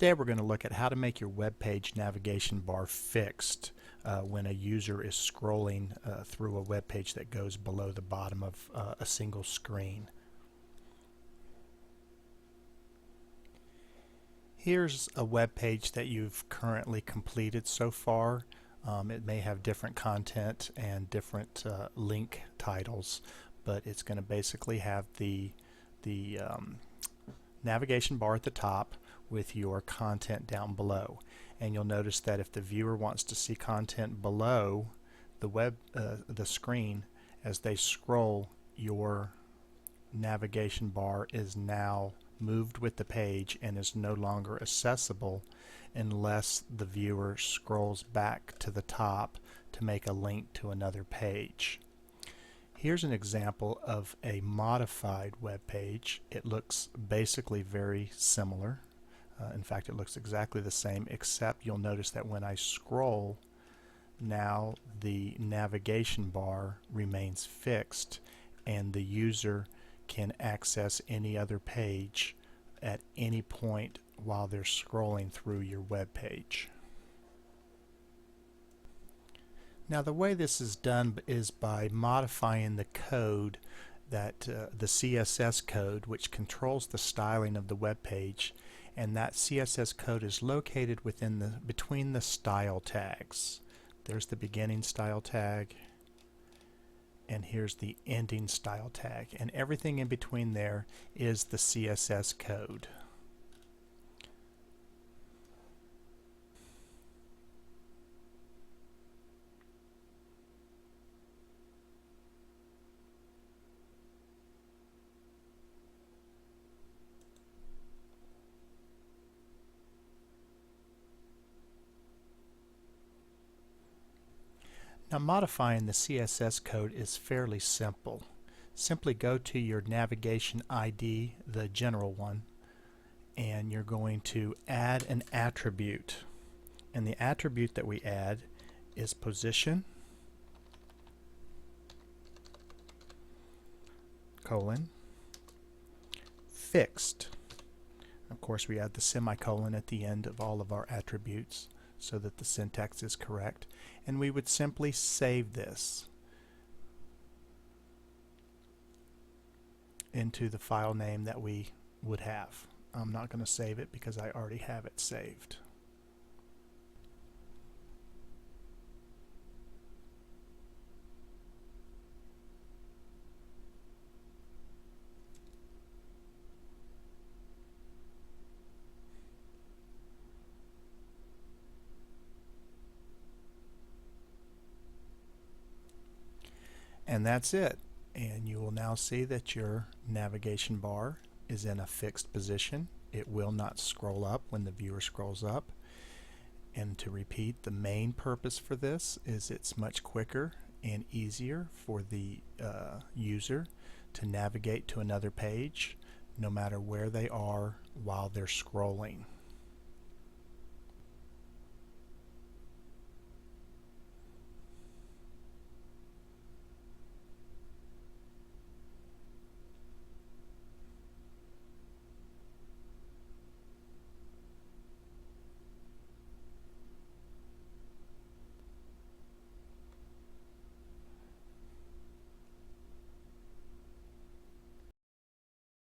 Today we're going to look at how to make your web page navigation bar fixed when a user is scrolling through a web page that goes below the bottom of a single screen. Here's a web page that you've currently completed so far. It may have different content and different link titles, but it's going to basically have the navigation bar at the top with your content down below. And you'll notice that if the viewer wants to see content below the screen as they scroll, your navigation bar is now moved with the page and is no longer accessible unless the viewer scrolls back to the top to make a link to another page. Here's an example of a modified web page. It looks basically very similar. In fact, it looks exactly the same, except you'll notice that when I scroll, now the navigation bar remains fixed and the user can access any other page at any point while they're scrolling through your web page. Now the way this is done is by modifying the code that the CSS code which controls the styling of the web page, and that CSS code is located between the style tags. There's the beginning style tag and here's the ending style tag, and everything in between there is the CSS code. Now modifying the CSS code is fairly simple. Simply go to your navigation ID, the general one, and you're going to add an attribute. And the attribute that we add is position, fixed. Of course, we add the semicolon at the end of all of our attributes so that the syntax is correct, and we would simply save this into the file name that we would have. I'm not going to save it because I already have it saved. And that's it. And you will now see that your navigation bar is in a fixed position. It will not scroll up when the viewer scrolls up. And to repeat, the main purpose for this is it's much quicker and easier for the user to navigate to another page no matter where they are while they're scrolling.